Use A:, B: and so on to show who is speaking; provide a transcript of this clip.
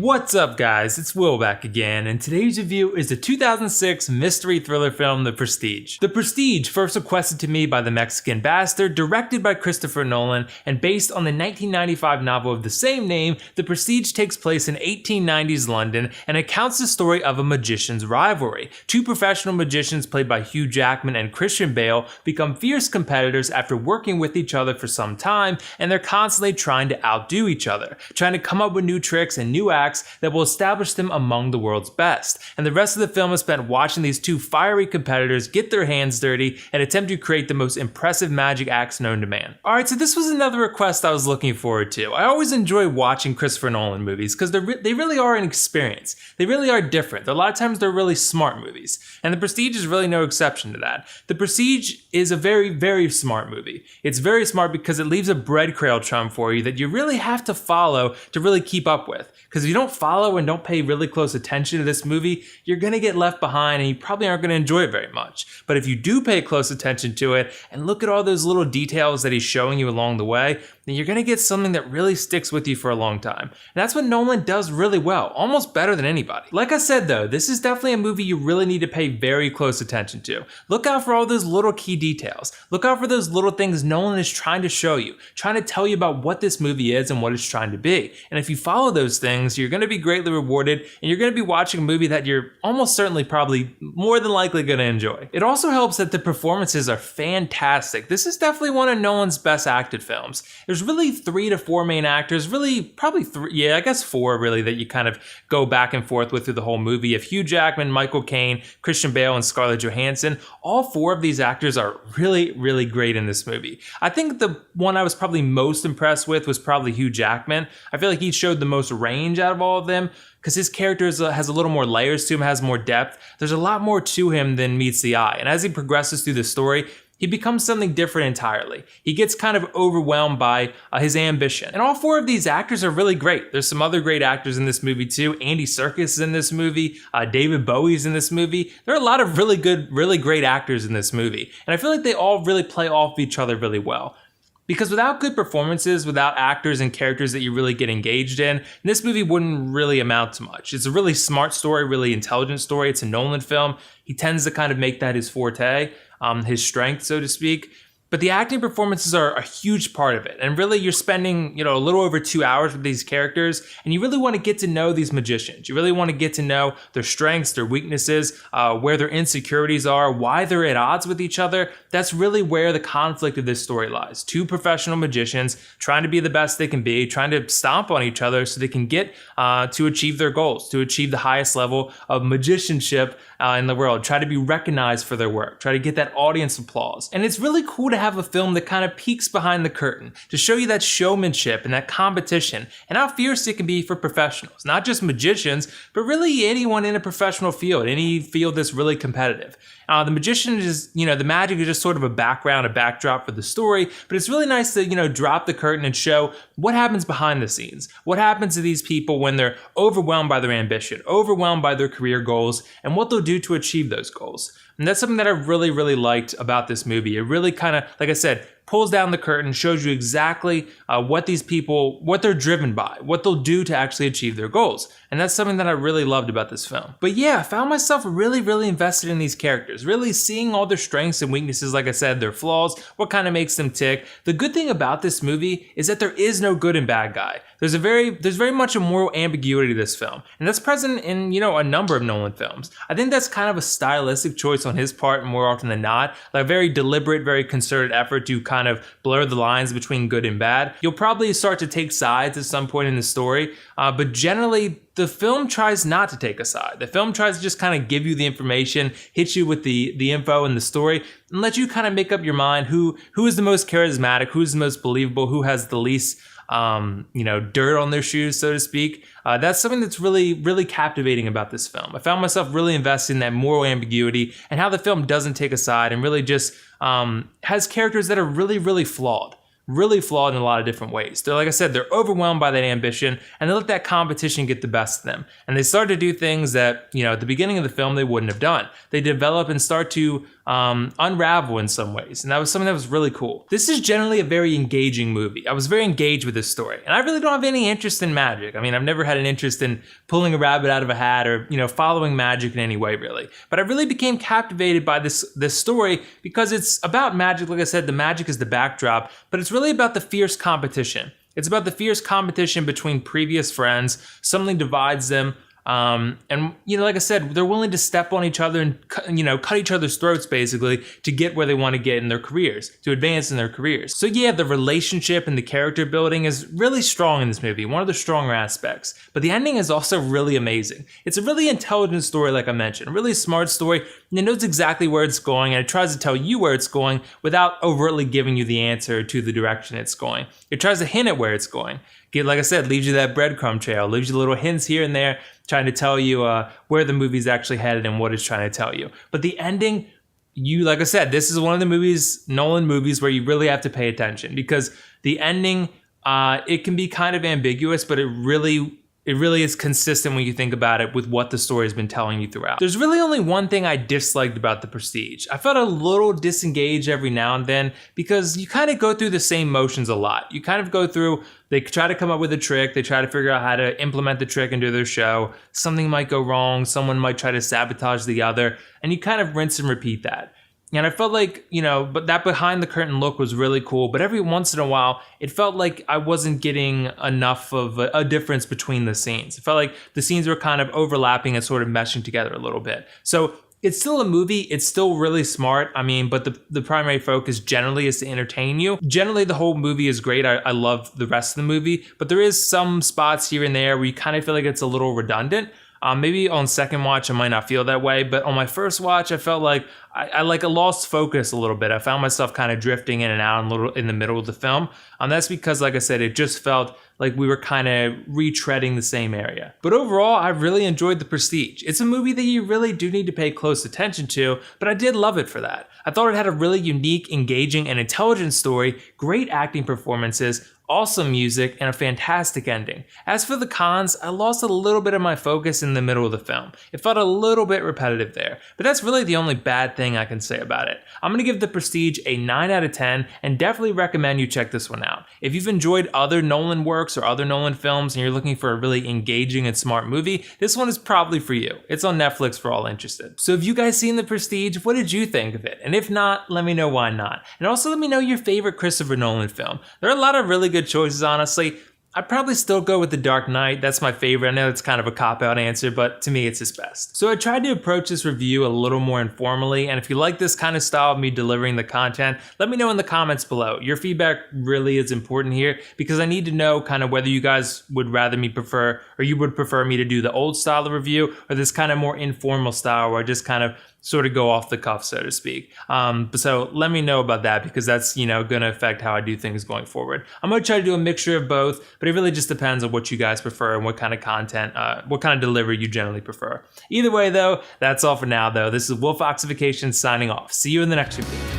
A: What's up guys, it's Will back again, and today's review is the 2006 mystery thriller film The Prestige. The Prestige, first requested to me by the Mexican Basterd, directed by Christopher Nolan, and based on the 1995 novel of the same name. The Prestige takes place in 1890s London and accounts the story of a magician's rivalry. Two professional magicians played by Hugh Jackman and Christian Bale become fierce competitors after working with each other for some time, and they're constantly trying to outdo each other, trying to come up with new tricks and new acts that will establish them among the world's best. And the rest of the film is spent watching these two fiery competitors get their hands dirty and attempt to create the most impressive magic acts known to man. Alright, so this was another request I was looking forward to. I always enjoy watching Christopher Nolan movies because they really are an experience. They really are different. A lot of times they're really smart movies. And The Prestige is really no exception to that. The Prestige is a very, very smart movie. It's very smart because it leaves a breadcrumb for you that you really have to follow to really keep up with. Because if you don't follow and don't pay really close attention to this movie, you're going to get left behind and you probably aren't going to enjoy it very much. But if you do pay close attention to it and look at all those little details that he's showing you along the way, then you're going to get something that really sticks with you for a long time. And that's what Nolan does really well, almost better than anybody. Like I said though, this is definitely a movie you really need to pay very close attention to. Look out for all those little key details. Look out for those little things Nolan is trying to show you, trying to tell you about what this movie is and what it's trying to be. And if you follow those things, you're going to be greatly rewarded and you're going to be watching a movie that you're almost certainly probably more than likely going to enjoy. It also helps that the performances are fantastic. This is definitely one of Nolan's best acted films. There's really 3 to 4 main actors, really probably 3, yeah, I guess 4 really, that you kind of go back and forth with through the whole movie. Of Hugh Jackman, Caine, Christian Bale, and Scarlett Johansson, all 4 of these actors are really, really great in this movie. I think the one I was probably most impressed with was probably Hugh Jackman. I feel like he showed the most range out of all of them, because his character has a little more layers to him, has more depth. There's a lot more to him than meets the eye. And as he progresses through the story, he becomes something different entirely. He gets kind of overwhelmed by his ambition. And all 4 of these actors are really great. There's some other great actors in this movie too. Andy Serkis is in this movie. David Bowie's in this movie. There are a lot of really good, really great actors in this movie. And I feel like they all really play off each other really well. Because without good performances, without actors and characters that you really get engaged in, this movie wouldn't really amount to much. It's a really smart story, really intelligent story. It's a Nolan film. He tends to kind of make that his forte, his strength, so to speak. But the acting performances are a huge part of it. And really, you're spending, a little over 2 hours with these characters, and you really want to get to know these magicians. You really want to get to know their strengths, their weaknesses, where their insecurities are, why they're at odds with each other. That's really where the conflict of this story lies. 2 professional magicians trying to be the best they can be, trying to stomp on each other so they can get to achieve their goals, to achieve the highest level of magicianship in the world, try to be recognized for their work, try to get that audience applause. And it's really cool to have a film that kind of peeks behind the curtain to show you that showmanship and that competition and how fierce it can be for professionals, not just magicians, but really anyone in a professional field, any field that's really competitive. The magician is, the magic is just sort of a background, a backdrop for the story, but it's really nice to, drop the curtain and show what happens behind the scenes. What happens to these people when they're overwhelmed by their ambition, overwhelmed by their career goals, and what they'll do to achieve those goals. And that's something that I really, really liked about this movie. It really kind of, like I said, pulls down the curtain, shows you exactly what these people, what they're driven by, what they'll do to actually achieve their goals. And that's something that I really loved about this film. But yeah, I found myself really, really invested in these characters, really seeing all their strengths and weaknesses, like I said, their flaws, what kind of makes them tick. The good thing about this movie is that there is no good and bad guy. There's very much a moral ambiguity to this film. And that's present in, a number of Nolan films. I think that's kind of a stylistic choice on his part more often than not. Like a very deliberate, very concerted effort to kind of blur the lines between good and bad. You'll probably start to take sides at some point in the story, but generally the film tries not to take a side. The film tries to just kind of give you the information, hit you with the info and the story, and let you kind of make up your mind who is the most charismatic, who's the most believable, who has the least dirt on their shoes, so to speak. That's something that's really, really captivating about this film. I found myself really invested in that moral ambiguity and how the film doesn't take a side and really just has characters that are really, really flawed. Really flawed in a lot of different ways. They're, like I said, they're overwhelmed by that ambition and they let that competition get the best of them. And they start to do things that, at the beginning of the film, they wouldn't have done. They develop and start to unravel in some ways, and that was something that was really cool. This is generally a very engaging movie. I was very engaged with this story, and I really don't have any interest in magic. I mean, I've never had an interest in pulling a rabbit out of a hat or, following magic in any way, really. But I really became captivated by this story because it's about magic. Like I said, the magic is the backdrop, but it's really about the fierce competition. It's about the fierce competition between previous friends. Something divides them. And like I said, they're willing to step on each other and cut each other's throats basically to get where they want to get in their careers, to advance in their careers. So yeah, the relationship and the character building is really strong in this movie, one of the stronger aspects. But the ending is also really amazing. It's a really intelligent story, like I mentioned, a really smart story, and it knows exactly where it's going, and it tries to tell you where it's going without overtly giving you the answer to the direction it's going. It tries to hint at where it's going. Like I said, leaves you that breadcrumb trail, leaves you little hints here and there, trying to tell you where the movie's actually headed and what it's trying to tell you. But the ending, like I said, this is one of the Nolan movies where you really have to pay attention, because the ending, it can be kind of ambiguous, but it really is consistent when you think about it with what the story has been telling you throughout. There's really only one thing I disliked about The Prestige. I felt a little disengaged every now and then because you kind of go through the same motions a lot. You kind of go through, they try to come up with a trick, they try to figure out how to implement the trick into their show. Something might go wrong, someone might try to sabotage the other, and you kind of rinse and repeat that. And I felt like, but that behind the curtain look was really cool. But every once in a while, it felt like I wasn't getting enough of a difference between the scenes. It felt like the scenes were kind of overlapping and sort of meshing together a little bit. So it's still a movie. It's still really smart. I mean, but the primary focus generally is to entertain you. Generally, the whole movie is great. I love the rest of the movie. But there is some spots here and there where you kind of feel like it's a little redundant. Maybe on second watch, I might not feel that way, but on my first watch, I felt like I lost focus a little bit. I found myself kind of drifting in and out in the middle of the film. That's because, like I said, it just felt like we were kind of retreading the same area. But overall, I really enjoyed The Prestige. It's a movie that you really do need to pay close attention to, but I did love it for that. I thought it had a really unique, engaging, and intelligent story, great acting performances, awesome music, and a fantastic ending. As for the cons, I lost a little bit of my focus in the middle of the film. It felt a little bit repetitive there, but that's really the only bad thing I can say about it. I'm going to give The Prestige a 9 out of 10 and definitely recommend you check this one out. If you've enjoyed other Nolan works or other Nolan films and you're looking for a really engaging and smart movie, this one is probably for you. It's on Netflix for all interested. So have you guys seen The Prestige? What did you think of it? And if not, let me know why not. And also let me know your favorite Christopher Nolan film. There are a lot of really good choices, honestly. I'd probably still go with The Dark Knight. That's my favorite. I know it's kind of a cop-out answer, but to me, it's his best. So I tried to approach this review a little more informally, and if you like this kind of style of me delivering the content, let me know in the comments below. Your feedback really is important here because I need to know kind of whether you guys would rather me prefer, or you would prefer me to do the old style of review or this kind of more informal style where I just kind of sort of go off the cuff, so to speak. So let me know about that because that's, going to affect how I do things going forward. I'm going to try to do a mixture of both, but it really just depends on what you guys prefer and what kind of content, what kind of delivery you generally prefer. Either way, though, that's all for now, though. This is WillFoxification signing off. See you in the next review.